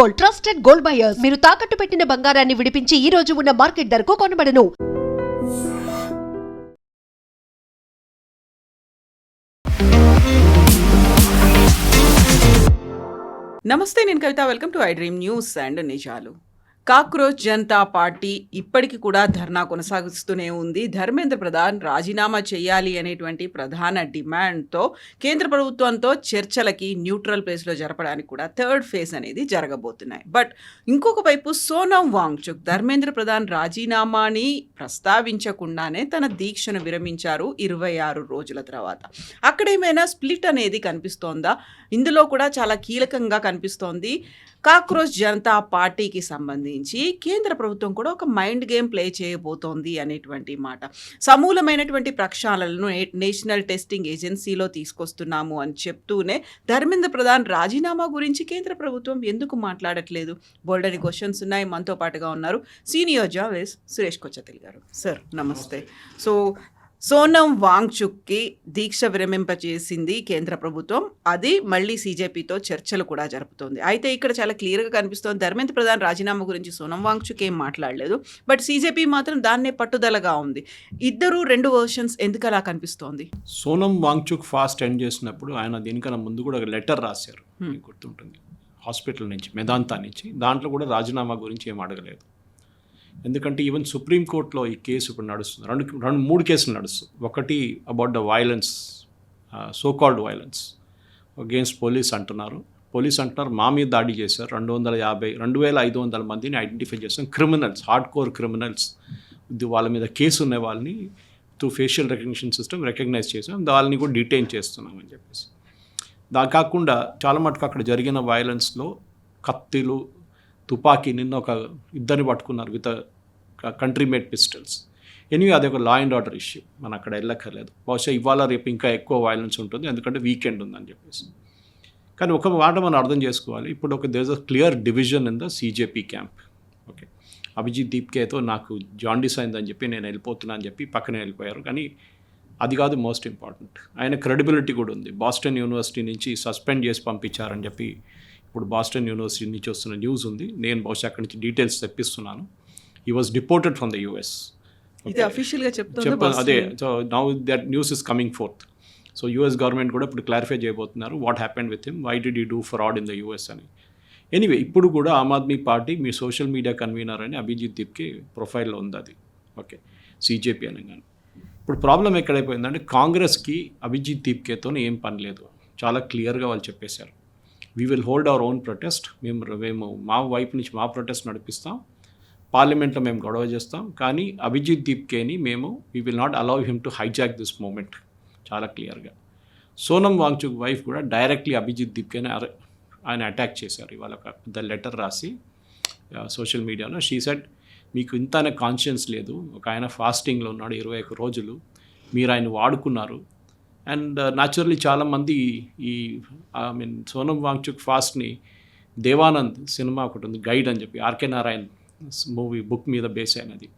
Gold, trusted gold buyers. మీరు తాకట్టు పెట్టిన బంగారాన్ని విడిపించి ఈ రోజు ఉన్న మార్కెట్ ధరకు కొనబడను. నమస్తే, నేను Kavitha. Welcome to I dream news and నిజాలు. కాక్రోచ్ జనతా పార్టీ ఇప్పటికి కూడా ధర్నా కొనసాగిస్తూనే ఉంది. ధర్మేంద్ర ప్రధాన్ రాజీనామా చేయాలి అనేటువంటి ప్రధాన డిమాండ్తో కేంద్ర ప్రభుత్వంతో చర్చలకి న్యూట్రల్ ప్లేస్లో జరపడానికి కూడా థర్డ్ ఫేజ్ అనేది జరగబోతున్నాయి. బట్ ఇంకొక వైపు సోనం వాంగ్చుక్ ధర్మేంద్ర ప్రధాన్ రాజీనామాని ప్రస్తావించకుండానే తన దీక్షను విరమించారు 26 రోజుల తర్వాత. అక్కడేమైనా స్ప్లిట్ అనేది కనిపిస్తోందా? ఇందులో కూడా చాలా కీలకంగా కనిపిస్తోంది. కాక్రోచ్ జనతా పార్టీకి సంబంధించి కేంద్ర ప్రభుత్వం కూడా ఒక మైండ్ గేమ్ ప్లే చేయబోతోంది అనేటువంటి మాట. సమూలమైనటువంటి ప్రక్షాళనలను నేషనల్ టెస్టింగ్ ఏజెన్సీలో తీసుకొస్తున్నాము అని చెప్తూనే ధర్మేంద్ర ప్రధాన్ రాజీనామా గురించి కేంద్ర ప్రభుత్వం ఎందుకు మాట్లాడట్లేదు? బోల్డని క్వశ్చన్స్ ఉన్నాయి. మనతో పాటుగా ఉన్నారు సీనియర్ జర్నలిస్ట్ సురేష్ కొచ్చతిల్ గారు. సార్ నమస్తే. సోనం వాంగ్చుక్కి దీక్ష విరమింపచేసింది కేంద్ర ప్రభుత్వం. అది మళ్ళీ సీజేపీతో చర్చలు కూడా జరుపుతోంది. అయితే ఇక్కడ చాలా క్లియర్గా కనిపిస్తోంది, ధర్మేంద్ర ప్రధాన్ రాజీనామా గురించి సోనం వాంగ్చుక్ ఏం మాట్లాడలేదు. బట్ సీజేపీ మాత్రం దాన్నే పట్టుదలగా ఉంది. ఇద్దరు రెండు వర్షన్స్ ఎందుకు అలా కనిపిస్తోంది? సోనం వాంగ్చుక్ ఫాస్ట్ ఎండ్ చేసినప్పుడు ఆయన దీనికన్నా ముందు కూడా ఒక లెటర్ రాశారు, గుర్తుంటుంది, హాస్పిటల్ నుంచి, మెదాంతా నుంచి. దాంట్లో కూడా రాజీనామా గురించి ఏం అడగలేదు. ఎందుకంటే ఈవెన్ సుప్రీంకోర్టులో ఈ కేసు ఇప్పుడు నడుస్తుంది. మూడు కేసులు నడుస్తుంది. ఒకటి about the violence, so called violence against police అంటున్నారు. మా మీద దాడి చేశారు. 2500 మందిని ఐడెంటిఫై చేస్తాం. క్రిమినల్స్, హార్డ్ కోర్ క్రిమినల్స్, వాళ్ళ మీద కేసు ఉన్న వాళ్ళని through facial recognition system recognise చేసాం. వాళ్ళని కూడా డిటైన్ చేస్తున్నామని చెప్పేసి. దాని కాకుండా చాలా మటుకు అక్కడ జరిగిన వైలెన్స్లో కత్తిలు, తుపాకీ, నిన్న ఒక ఇద్దరిని పట్టుకున్నారు with country made pistols. Anyway అది ఒక లా అండ్ ఆర్డర్ ఇష్యూ, మనం అక్కడ వెళ్ళక్కర్లేదు. బహుశా ఇవాళ రేపు ఇంకా ఎక్కువ వైలెన్స్ ఉంటుంది, ఎందుకంటే వీకెండ్ ఉందని చెప్పేసి. కానీ ఒక మాట మనం అర్థం చేసుకోవాలి, ఇప్పుడు there is a clear division in the CJP camp. Okay, Abhijit దీప్కేతో నాకు జాండీస్ అయిందని చెప్పి నేను వెళ్ళిపోతున్నా అని చెప్పి పక్కనే వెళ్ళిపోయారు. కానీ అది కాదు మోస్ట్ ఇంపార్టెంట్, ఆయన క్రెడిబిలిటీ కూడా ఉంది. బాస్టన్ యూనివర్సిటీ నుంచి సస్పెండ్ చేసి పంపించారని చెప్పి ఇప్పుడు బాస్టన్ యూనివర్సిటీ నుంచి వస్తున్న న్యూస్ ఉంది. నేను బహుశా అక్కడి నుంచి డీటెయిల్స్ తెప్పిస్తున్నాను. He was deported from the US. అదే, so now that news is coming forth. So US government కూడా ఇప్పుడు క్లారిఫై చేయబోతున్నారు what happened with him, why did he do fraud in the US అని. ఎనీవే, ఇప్పుడు కూడా Aam Aadmi party మీ social media convener అని అభిజిత్ దీప్కే ప్రొఫైల్లో ఉంది అది. ఓకే, సీజేపీ అనగానే. ఇప్పుడు ప్రాబ్లం ఎక్కడైపోయిందంటే కాంగ్రెస్కి అభిజిత్ దీప్కేతో ఏం పని లేదు. చాలా క్లియర్గా వాళ్ళు చెప్పేశారు, we will hold our own protest. మేము మా వైపు నుంచి మా ప్రొటెస్ట్ నడిపిస్తాం, పార్లమెంట్లో మేము గొడవ చేస్తాం, కానీ అభిజిత్ దీప్కేని we will not allow him to hijack this movement. చాలా క్లియర్గా సోనం వాంగ్చుక్ వైఫ్ కూడా డైరెక్ట్లీ అభిజిత్ దీప్కేని ఆయన అటాక్ చేశారు. ఇవాళ ఒక పెద్ద లెటర్ రాసి సోషల్ మీడియాలో. షీ సెడ్, మీకు ఇంతనే కాన్షియన్స్ లేదు, ఒక ఆయన ఫాస్టింగ్లో ఉన్నాడు 21 రోజులు, మీరు ఆయన వాడుకున్నారు. అండ్ న్యాచురల్లీ చాలామంది సోనం వాంగ్చుక్ ఫాస్ట్ని దేవానంద్ సినిమా ఒకటి ఉంది, గైడ్ అని చెప్పి, ఆర్కే నారాయణ్ మూవీ బుక్ మీద బేస్ అయినది.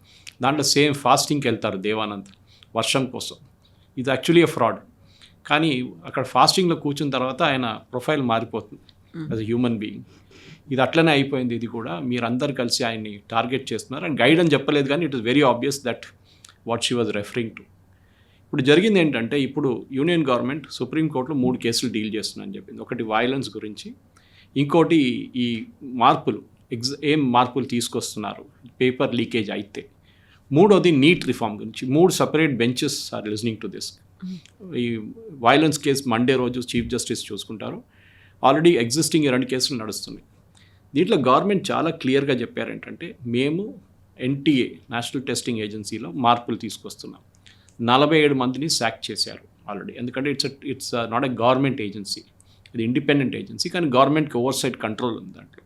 దాంట్లో సేమ్ ఫాస్టింగ్కి వెళ్తారు దేవానంద్ వర్షం కోసం. ఇది యాక్చువల్లీ ఫ్రాడ్. కానీ అక్కడ ఫాస్టింగ్లో కూర్చున్న తర్వాత ఆయన ప్రొఫైల్ మారిపోతుంది యాజ్ ఎ హ్యూమన్ బీయింగ్. ఇది అట్లనే అయిపోయింది. ఇది కూడా మీరందరూ కలిసి ఆయన్ని టార్గెట్ చేస్తున్నారు. అండ్ గైడ్ అని చెప్పలేదు, కానీ it is very obvious that what she was referring to. ఇప్పుడు జరిగింది ఏంటంటే, ఇప్పుడు యూనియన్ గవర్నమెంట్ సుప్రీంకోర్టులో 3 కేసులు డీల్ చేస్తుందని చెప్పింది. ఒకటి వైలెన్స్ గురించి, ఇంకోటి ఈ మార్పులు, ఏం మార్పులు తీసుకొస్తున్నారు పేపర్ లీకేజ్ అయితే, మూడోది నీట్ రిఫార్మ్ గురించి. 3 separate benches are listening to this. ఈ వైలెన్స్ కేసు మండే రోజు చీఫ్ జస్టిస్ చూసుకుంటారు. ఆల్రెడీ ఎగ్జిస్టింగ్ 2 కేసులు నడుస్తున్నాయి. దీంట్లో గవర్నమెంట్ చాలా క్లియర్గా చెప్పారు ఏంటంటే, మేము ఎన్టీఏ నేషనల్ టెస్టింగ్ ఏజెన్సీలో మార్పులు తీసుకొస్తున్నాం. 47 మందిని శాక్ చేశారు ఆల్రెడీ. ఎందుకంటే it's not a government agency, ఇది ఇండిపెండెంట్ ఏజెన్సీ, కానీ గవర్నమెంట్కి ఓవర్ సైడ్ కంట్రోల్ ఉంది దాంట్లో.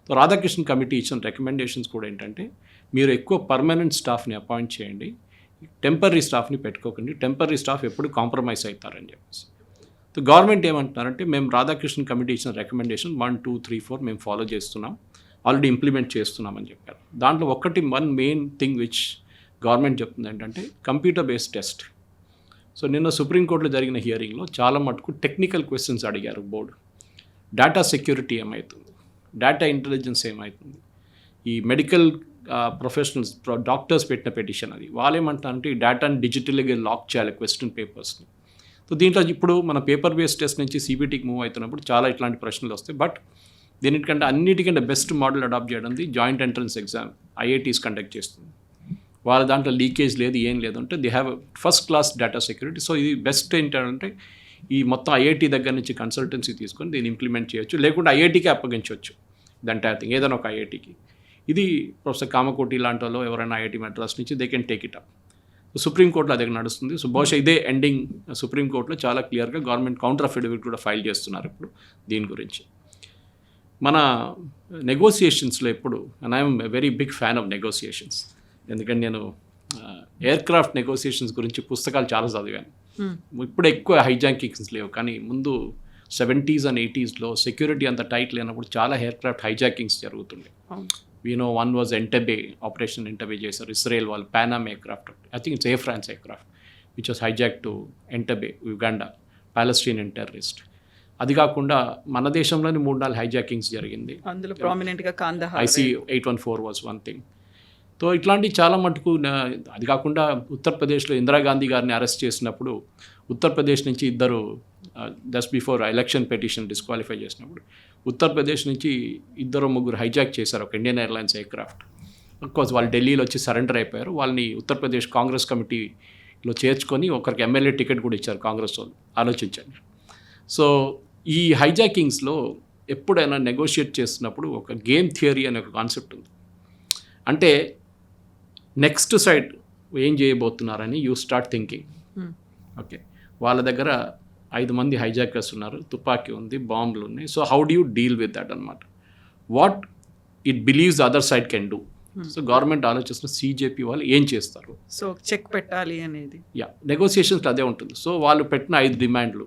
సో రాధాకృష్ణ కమిటీ ఇచ్చిన రికమెండేషన్స్ కూడా ఏంటంటే, మీరు ఎక్కువ పర్మనెంట్ స్టాఫ్ని అపాయింట్ చేయండి, టెంపరీ స్టాఫ్ని పెట్టుకోకండి, టెంపరీ స్టాఫ్ ఎప్పుడు కాంప్రమైజ్ అవుతారని చెప్పేసి. సో గవర్నమెంట్ ఏమంటున్నారంటే, మేము రాధాకృష్ణ కమిటీ ఇచ్చిన రికమెండేషన్ 1, 2, 3, 4 మేము ఫాలో చేస్తున్నాం, ఆల్రెడీ ఇంప్లిమెంట్ చేస్తున్నామని చెప్పారు. దాంట్లో one main thing which government చెప్తుంది ఏంటంటే, కంప్యూటర్ బేస్డ్ టెస్ట్. సో నిన్న సుప్రీంకోర్టులో జరిగిన హియరింగ్లో చాలా మటుకు టెక్నికల్ క్వశ్చన్స్ అడిగారు బోర్డు. డేటా సెక్యూరిటీ ఏమవుతుంది, డేటా ఇంటెలిజెన్స్ ఏమవుతుంది, ఈ మెడికల్ ప్రొఫెషనల్స్ డాక్టర్స్ పెట్టిన పెటిషన్ అది. వాళ్ళు ఏమంటారంటే ఈ డేటాని డిజిటల్గా లాక్ చేయాలి క్వశ్చన్ పేపర్స్ని. సో దీంట్లో ఇప్పుడు మన పేపర్ బేస్డ్ టెస్ట్ నుంచి సిబిటీకి మూవ్ అవుతున్నప్పుడు చాలా ఇట్లాంటి ప్రశ్నలు వస్తాయి. బట్ దీనికంటే అన్నిటికంటే బెస్ట్ మోడల్ అడాప్ట్ చేయడం joint entrance exam IITs conduct చేస్తుంది. వాళ్ళ దాంట్లో లీకేజ్ లేదు, ఏం లేదు అంటే they have first class data security. So ఇది బెస్ట్ ఏంటంటే ఈ మొత్తం ఐఐటీ దగ్గర నుంచి కన్సల్టెన్సీ తీసుకొని దీన్ని ఇంప్లిమెంట్ చేయొచ్చు, లేకుంటే ఐఐటీకి అప్పగించవచ్చు దంటే ఐ థింక్ ఏదైనా ఒక ఐఐటీకి. ఇది ప్రొఫెసర్ కామకోటి లాంటి వాళ్ళు ఎవరైనా ఐఐటీ మెడ్రాస్ నుంచి they can take it up. సుప్రీంకోర్టులో అదే నడుస్తుంది. సో బహుశా ఇదే ఎండింగ్. సుప్రీంకోర్టులో చాలా క్లియర్గా గవర్నమెంట్ కౌంటర్ అఫిడవిట్ కూడా ఫైల్ చేస్తున్నారు ఇప్పుడు దీని గురించి. మన నెగోసియేషన్స్లో ఎప్పుడు, and I'm very big fan of negotiations, ఎందుకంటే నేను ఎయిర్క్రాఫ్ట్ నెగోసియేషన్స్ గురించి పుస్తకాలు చాలా చదివాను. ఇప్పుడు ఎక్కువ హైజాకింగ్స్ లేవు, కానీ ముందు 70s and 80sలో సెక్యూరిటీ అంత టైట్ లేనప్పుడు చాలా ఎయిర్క్రాఫ్ట్ హైజాకింగ్స్ జరుగుతుండే. No one was Entebbe, operation Entebbe చేశారు ఇస్రాయల్ వాళ్ళు, Pan Am aircraft, I think it's Air France aircraft which was hijack to Entebbe, Uganda, Palestinian terrorist. అది కాకుండా మన దేశంలోని 3-4 హైజాకింగ్స్ జరిగింది. అందులో ప్రామినెంట్గా Kandahar, IC 814 was one thing. So ఇట్లాంటి చాలా మటుకు. అది కాకుండా ఉత్తరప్రదేశ్లో ఇందిరాగాంధీ గారిని అరెస్ట్ చేసినప్పుడు ఉత్తరప్రదేశ్ నుంచి ఇద్దరు just before election petition disqualify చేసినప్పుడు ఉత్తరప్రదేశ్ నుంచి 2-3 హైజాక్ చేశారు ఒక ఇండియన్ ఎయిర్లైన్స్ ఎయిర్క్రాఫ్ట్. అఫ్కోర్స్ వాళ్ళు ఢిల్లీలో వచ్చి సరెండర్ అయిపోయారు. వాళ్ళని ఉత్తరప్రదేశ్ కాంగ్రెస్ కమిటీలో చేర్చుకొని ఒకరికి ఎమ్మెల్యే టికెట్ కూడా ఇచ్చారు కాంగ్రెస్ వాళ్ళు. ఆలోచించండి. సో ఈ హైజాకింగ్స్లో ఎప్పుడైనా నెగోషియేట్ చేస్తున్నప్పుడు ఒక గేమ్ థియరీ అనే ఒక కాన్సెప్ట్ ఉంది. అంటే నెక్స్ట్ సైడ్ ఏం చేయబోతున్నారని యూ స్టార్ట్ థింకింగ్. ఓకే, వాళ్ళ దగ్గర 5 మంది హైజాకర్స్ ఉన్నారు, తుపాకీ ఉంది, బాంబులు ఉన్నాయి. So how do you deal with that అనమాట. What it believes other side can do. So government ఆలోచిస్తున్న CJP వాళ్ళు ఏం చేస్తారు. సో చెక్ పెట్టాలి అనేది నెగోసియేషన్స్ అదే ఉంటుంది. సో వాళ్ళు పెట్టిన 5 డిమాండ్లు,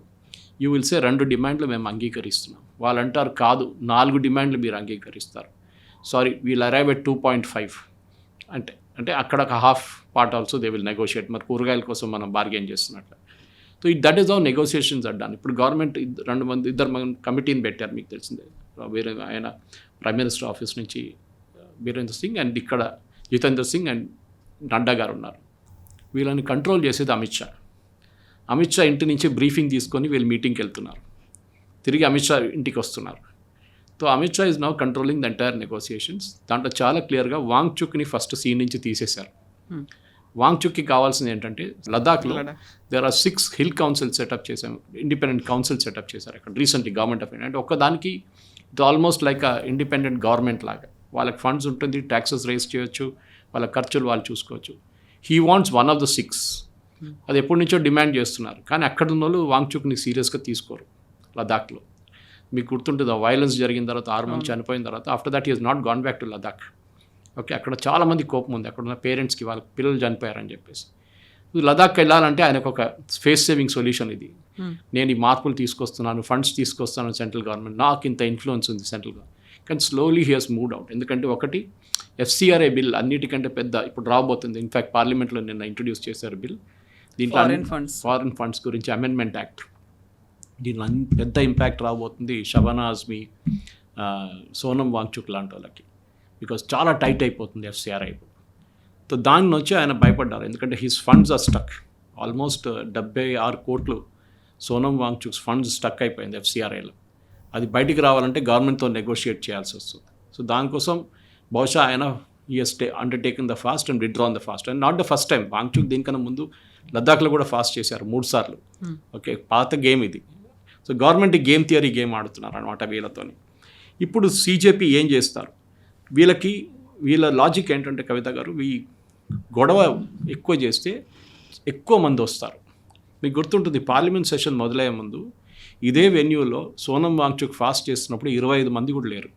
యూ విల్ సే 2 డిమాండ్లు మేము అంగీకరిస్తున్నాం. వాళ్ళు అంటారు కాదు 4 డిమాండ్లు మీరు అంగీకరిస్తారు. సారీ, వీల్ అరైవ్ ఎట్ 2.5 అంటే అక్కడ ఒక half part also they will negotiate. మరి కూరగాయల కోసం మనం బార్గెన్ చేస్తున్నట్లు. So that is how negotiations are done. ఇప్పుడు గవర్నమెంట్ ఇద్దరు కమిటీని పెట్టారు, మీకు తెలిసిందే. వేరే ఆయన ప్రైమ్ మినిస్టర్ ఆఫీస్ నుంచి బీరేంద్ర సింగ్ అండ్ ఇక్కడ జితేంద్ర సింగ్ అండ్ నడ్డా గారు ఉన్నారు. వీళ్ళని కంట్రోల్ చేసేది అమిత్ షా. అమిత్ షా ఇంటి నుంచి బ్రీఫింగ్ తీసుకొని వీళ్ళు మీటింగ్కి వెళ్తున్నారు, తిరిగి అమిత్ షా ఇంటికి వస్తున్నారు. So Amit Shah is now controlling the entire negotiations. దాంట్లో చాలా క్లియర్గా వాంగ్చుక్ని ఫస్ట్ సీన్ నుంచి తీసేశారు. వాంగ్చుక్కి కావాల్సింది ఏంటంటే లదాఖ్లో there are 6 hill council setup చేశాం, ఇండిపెండెంట్ కౌన్సిల్ సెటప్ చేశారు అక్కడ రీసెంట్లీ గవర్నమెంట్ ఆఫ్ ఇండియా. అంటే ఒక్కదానికి ఇది ఆల్మోస్ట్ లైక్ ఇండిపెండెంట్ గవర్నమెంట్ లాగా. వాళ్ళకి ఫండ్స్ ఉంటుంది, ట్యాక్సెస్ రేస్ చేయొచ్చు, వాళ్ళ ఖర్చులు వాళ్ళు చూసుకోవచ్చు. He wants one of the 6. అది ఎప్పటి నుంచో డిమాండ్ చేస్తున్నారు, కానీ అక్కడ ఉన్న వాళ్ళు వాంగ్చుక్ని సీరియస్గా తీసుకోరు. లదాఖ్లో మీకు గుర్తుంటుంది, వైలెన్స్ జరిగిన తర్వాత 6 మంది చనిపోయిన తర్వాత after that he has not gone back to Ladakh. Okay, అక్కడ చాలామంది కోపం ఉంది అక్కడ ఉన్న పేరెంట్స్కి, వాళ్ళ పిల్లలు చనిపోయారని చెప్పేసి. లదాఖ్కి వెళ్ళాలంటే ఆయనకు ఒక ఫేస్ సేవింగ్ సొల్యూషన్ ఇది. నేను ఈ మార్పులు తీసుకొస్తున్నాను, ఫండ్స్ తీసుకొస్తాను సెంట్రల్ గవర్నమెంట్, నాకు ఇంత ఇన్ఫ్లుయెన్స్ ఉంది సెంట్రల్ గవర్నమెంట్. కానీ slowly he has moved out. ఎందుకంటే ఒకటి FCRA బిల్ అన్నిటికంటే పెద్ద ఇప్పుడు రాబోతుంది. ఇన్ఫ్యాక్ట్ పార్లమెంట్లో నిన్న ఇంట్రడ్యూస్ చేశారు బిల్. దీంట్లో ఫారిన్ ఫండ్స్ గురించి అమెండ్మెంట్ యాక్ట్. దీనిలో పెద్ద ఇంపాక్ట్ రాబోతుంది షబానా ఆజ్మీ, సోనం వాంగ్చుక్ లాంటి వాళ్ళకి. బికాజ్ చాలా టైట్ అయిపోతుంది FCRA. సో దాని నుంచి ఆయన భయపడ్డారు, ఎందుకంటే his funds are stuck. Almost 76 కోట్లు సోనం వాంగ్చుక్స్ ఫండ్స్ స్టక్ అయిపోయింది FCRAలో. అది బయటికి రావాలంటే గవర్నమెంట్తో నెగోషియేట్ చేయాల్సి వస్తుంది. సో దానికోసం బహుశా ఆయన undertaking the fast and withdrawn the fast. And not the first time. Wangchuk దీనికన్నా ముందు లద్దాఖ్లో కూడా ఫాస్ట్ చేశారు 3 సార్లు. ఓకే, పాత గేమ్ ఇది. So government game theory game ఆడుతున్నారు అనమాట వీళ్ళతోని. ఇప్పుడు CJP ఏం చేస్తారు, వీళ్ళ లాజిక్ ఏంటంటే కవిత గారు, ఈ గొడవ ఎక్కువ చేస్తే ఎక్కువ మంది వస్తారు. మీకు గుర్తుంటుంది పార్లమెంట్ సెషన్ మొదలయ్యే ముందు ఇదే వెన్యూలో సోనం వాంగ్చుక్ ఫాస్ట్ చేస్తున్నప్పుడు 25 మంది కూడా లేరు.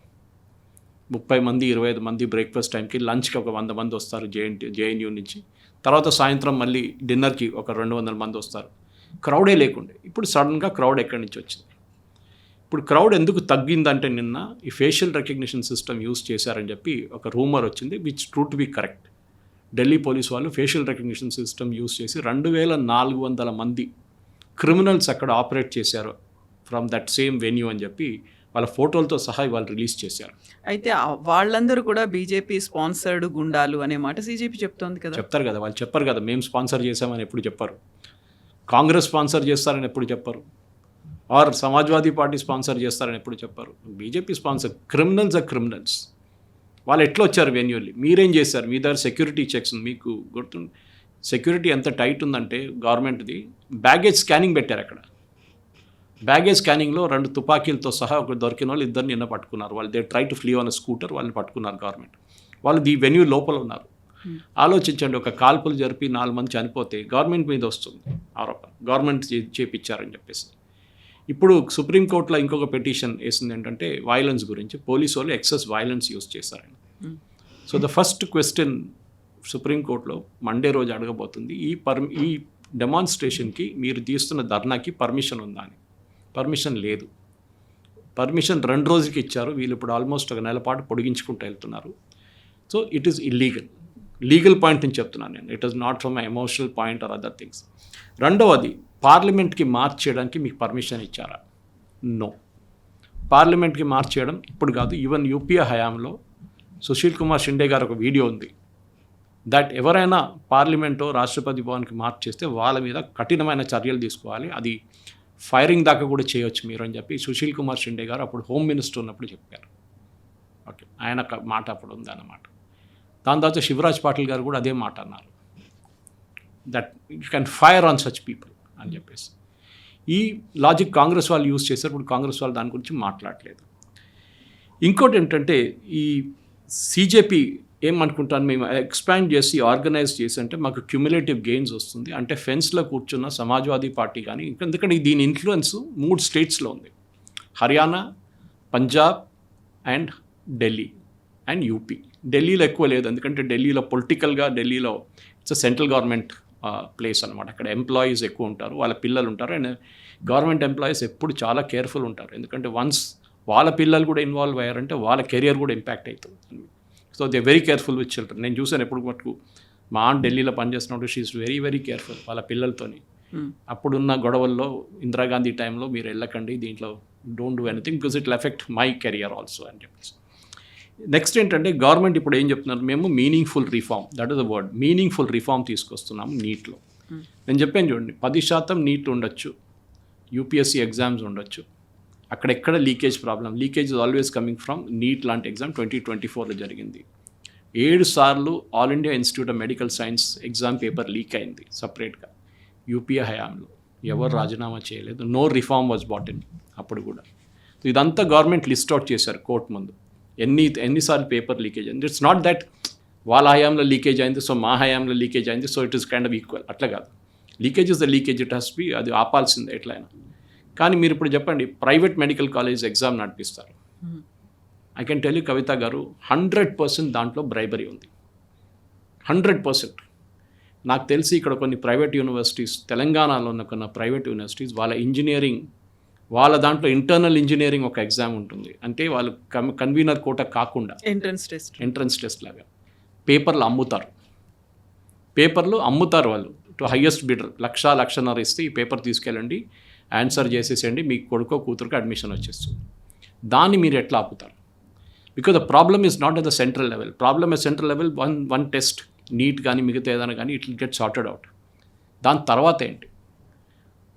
30 మంది 25 మంది బ్రేక్ఫాస్ట్ టైంకి, లంచ్కి ఒక 100 మంది వస్తారు JNU నుంచి. తర్వాత సాయంత్రం మళ్ళీ డిన్నర్కి ఒక 200 మంది వస్తారు. క్రౌడే లేకుండే. ఇప్పుడు సడన్గా క్రౌడ్ ఎక్కడి నుంచి వచ్చింది? ఇప్పుడు క్రౌడ్ ఎందుకు తగ్గిందంటే నిన్న ఈ ఫేషియల్ రికగ్నిషన్ సిస్టమ్ యూజ్ చేశారని చెప్పి ఒక రూమర్ వచ్చింది, which true to be correct. Delhi police వాళ్ళు ఫేషియల్ రికగ్నిషన్ సిస్టమ్ యూజ్ చేసి 2400 మంది క్రిమినల్స్ అక్కడ ఆపరేట్ చేశారు ఫ్రమ్ దట్ సేమ్ వెన్యూ అని చెప్పి వాళ్ళ ఫోటోలతో సహా వాళ్ళు రిలీజ్ చేశారు. అయితే వాళ్ళందరూ కూడా బీజేపీ స్పాన్సర్డ్ గుండాలు అనే మాట సీజేపీ చెప్తోంది కదా. చెప్తారు కదా, వాళ్ళు చెప్పరు కదా మేము స్పాన్సర్ చేసామని ఎప్పుడు చెప్పరు, కాంగ్రెస్ స్పాన్సర్ చేస్తారని ఎప్పుడు చెప్పరు, ఆర్ సమాజ్వాదీ పార్టీ స్పాన్సర్ చేస్తారని ఎప్పుడు చెప్పరు. BJP sponsor. Criminals are criminals. వాళ్ళు ఎట్లా వచ్చారు వెన్యూల్లీ? మీరేం చేశారు? మీ దగ్గర సెక్యూరిటీ చెక్స్ మీకు గుర్తుంది, సెక్యూరిటీ ఎంత టైట్ ఉందంటే గవర్నమెంట్ది, బ్యాగేజ్ స్కానింగ్ పెట్టారు అక్కడ. బ్యాగేజ్ స్కానింగ్లో 2 తుపాకీలతో సహా ఒక దొరికిన వాళ్ళు 2 నిన్న పట్టుకున్నారు. వాళ్ళు they try to flea on scooter, వాళ్ళని పట్టుకున్నారు గవర్నమెంట్. వాళ్ళు ఈ వెన్యూ లోపల ఉన్నారు. ఆలోచించండి, ఒక కాల్పులు జరిపి 4 మంది చనిపోతే గవర్నమెంట్ మీద వస్తుంది ఆరోపణ, గవర్నమెంట్ చేపించారని చెప్పేసి. ఇప్పుడు సుప్రీంకోర్టులో ఇంకొక పిటిషన్ వేసింది ఏంటంటే వైలెన్స్ గురించి, పోలీసు వాళ్ళు ఎక్సెస్ వైలెన్స్ యూజ్ చేశారని. సో ద ఫస్ట్ క్వశ్చన్ సుప్రీంకోర్టులో మండే రోజు అడగబోతుంది, ఈ డెమాన్స్ట్రేషన్కి మీరు తీస్తున్న ధర్నాకి పర్మిషన్ ఉందా అని. పర్మిషన్ లేదు. పర్మిషన్ 2 రోజులకి ఇచ్చారు, వీళ్ళు ఇప్పుడు ఆల్మోస్ట్ 1 నెల పాటు పొడిగించుకుంటూ వెళ్తున్నారు. So it is illegal. Legal point అని చెప్తున్నాను నేను, it is not from emotional point or other things. రెండవది, పార్లమెంట్కి మార్చ్ చేయడానికి మీకు పర్మిషన్ ఇచ్చారా? నో. పార్లమెంట్కి మార్చ్ చేయడం ఇప్పుడు కాదు, ఈవెన్ యూపీఏ హయాంలో సుశీల్ కుమార్ షిండే గారు ఒక వీడియో ఉంది, దట్ ఎవరైనా పార్లమెంటో రాష్ట్రపతి భవన్కి మార్చ్ చేస్తే వాళ్ళ మీద కఠినమైన చర్యలు తీసుకోవాలి, అది ఫైరింగ్ దాకా కూడా చేయొచ్చు మీరు అని చెప్పి సుశీల్ కుమార్ షిండే గారు అప్పుడు హోమ్ మినిస్టర్ ఉన్నప్పుడు చెప్పారు. ఓకే, ఆయన మాట అప్పుడు ఉందన్నమాట. దాని తర్వాత శివరాజ్ పాటిల్ గారు కూడా అదే మాట అన్నారు, that you can fire on such people అని చెప్పేసి. ఈ లాజిక్ కాంగ్రెస్ వాళ్ళు యూజ్ చేశారు. ఇప్పుడు కాంగ్రెస్ వాళ్ళు దాని గురించి మాట్లాడలేదు. ఇంకోటి ఏంటంటే, ఈ సీజేపీ ఏమనుకుంటాను, మేము ఎక్స్పాండ్ చేసి ఆర్గనైజ్ చేసి అంటే మాకు క్యుములేటివ్ గెయిన్స్ వస్తుంది అంటే, ఫెన్స్లో కూర్చున్న సమాజ్వాదీ పార్టీ కానీ, ఎందుకంటే దీని ఇన్ఫ్లుయెన్స్ 3 స్టేట్స్లో ఉంది, Haryana, Punjab and Delhi and UP. ఢిల్లీలో ఎక్కువ లేదు, ఎందుకంటే ఢిల్లీలో పొలిటికల్గా ఢిల్లీలో ఇట్స్ సెంట్రల్ గవర్నమెంట్ ప్లేస్ అనమాట. అక్కడ ఎంప్లాయీస్ ఎక్కువ ఉంటారు, వాళ్ళ పిల్లలు ఉంటారు, అండ్ గవర్నమెంట్ ఎంప్లాయీస్ ఎప్పుడు చాలా కేర్ఫుల్ ఉంటారు, ఎందుకంటే వన్స్ వాళ్ళ పిల్లలు కూడా ఇన్వాల్వ్ అయ్యారంటే వాళ్ళ కెరియర్ కూడా ఇంపాక్ట్ అవుతుంది. So they very careful with children. నేను చూసాను ఎప్పుడు మటుకు, మా ఆంట్ ఢిల్లీలో పనిచేస్తున్నప్పుడు షీఈస్ వెరీ వెరీ కేర్ఫుల్ వాళ్ళ పిల్లలతోని. అప్పుడున్న గొడవల్లో ఇందిరాగాంధీ టైంలో మీరు వెళ్ళకండి, దీంట్లో don't do anything because it will effect my career also అని చెప్పేసి. నెక్స్ట్ ఏంటంటే, గవర్నమెంట్ ఇప్పుడు ఏం చెప్తున్నారు, మేము meaningful reform, that is the word, meaningful reform తీసుకొస్తున్నాము నీట్లో. నేను చెప్పాను చూడండి, 10% నీట్ ఉండొచ్చు, యూపీఎస్సీ ఎగ్జామ్స్ ఉండొచ్చు, అక్కడెక్కడ leakage problem, leakage is always coming from NEET లాంటి ఎగ్జామ్ 2024లో జరిగింది. 7 సార్లు all India institute of medical science exam paper leak అయింది సపరేట్గా యూపీఏ హయాంలో. ఎవరు రాజీనామా చేయలేదు, no reform was brought in అప్పుడు కూడా. సో ఇదంతా గవర్నమెంట్ లిస్ట్ అవుట్ చేశారు కోర్టు ముందు, ఎన్నిసార్లు పేపర్ లీకేజ్ అయింది. ఇట్స్ నాట్ దట్ వాళ్ళ హయాంలో లీకేజ్ అయింది సో మా హయాంలో లీకేజ్ అయింది so it is kind of equal, అట్లా కాదు. Leakage is the leakage, it has be, అది ఆపాల్సిందే ఎట్లయినా. కానీ మీరు ఇప్పుడు చెప్పండి, ప్రైవేట్ మెడికల్ కాలేజ్ ఎగ్జామ్ నడిపిస్తారు, I can tell you Kavitha garu, 100% దాంట్లో బ్రైబరీ ఉంది, 100%. నాకు తెలిసి ఇక్కడ కొన్ని ప్రైవేట్ యూనివర్సిటీస్, తెలంగాణలో ఉన్న కొన్ని ప్రైవేట్ యూనివర్సిటీస్, వాళ్ళ ఇంజనీరింగ్, వాళ్ళ దాంట్లో ఇంటర్నల్ ఇంజనీరింగ్ ఒక ఎగ్జామ్ ఉంటుంది, అంటే వాళ్ళు కన్వీనర్ కోట కాకుండా ఎంట్రన్స్ టెస్ట్ లాగా పేపర్లు అమ్ముతారు వాళ్ళు టు హయ్యెస్ట్ బిడర్, 1,00,000 ఇస్తే ఈ పేపర్ తీసుకెళ్ళండి, ఆన్సర్ చేసేసేయండి, మీకు కొడుకో కూతురుకు అడ్మిషన్ వచ్చేస్తుంది. దాన్ని మీరు ఎట్లా ఆపుతారు? Because the problem is not at the central level, problem at central level, one test, NEET కానీ మిగతా ఏదైనా కానీ it will get sorted out. దాని తర్వాత ఏంటి?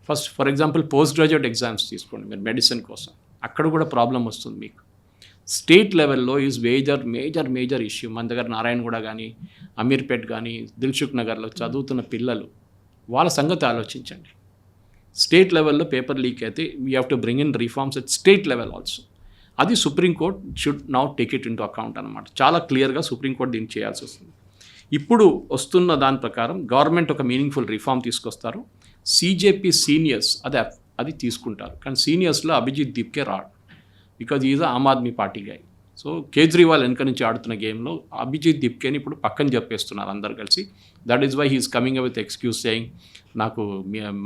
First for example post graduate exams తీసుకోండి మీరు మెడిసిన్ కోసం, అక్కడ కూడా ప్రాబ్లం వస్తుంది మీకు. స్టేట్ లెవెల్లో ఈజ్ మేజర్ ఇష్యూ. మన దగ్గర నారాయణగూడ కానీ, అమీర్పేట్ కానీ, దిల్సుఖ్ నగర్లో చదువుతున్న పిల్లలు, వాళ్ళ సంగతి ఆలోచించండి. స్టేట్ లెవెల్లో పేపర్ లీక్ అయితే we have to bring in reforms at state level also. అది supreme court should now take it into account అనమాట. చాలా క్లియర్గా సుప్రీంకోర్ట్ దీన్ని చేయాల్సి వస్తుంది. ఇప్పుడు వస్తున్న దాని ప్రకారం గవర్నమెంట్ ఒక మీనింగ్ఫుల్ రిఫార్మ్ తీసుకొస్తారు, సీజేపీ సీనియర్స్ అది తీసుకుంటారు, కానీ సీనియర్స్లో అభిజిత్ దీప్కే రాడు, because is Aam Aadmi Party guy. So Kejriwal వెనక నుంచి ఆడుతున్న గేమ్లో అభిజిత్ దీప్కేని ఇప్పుడు పక్కన చెప్పేస్తున్నారు అందరు కలిసి. That is why he's coming with excuse saying, నాకు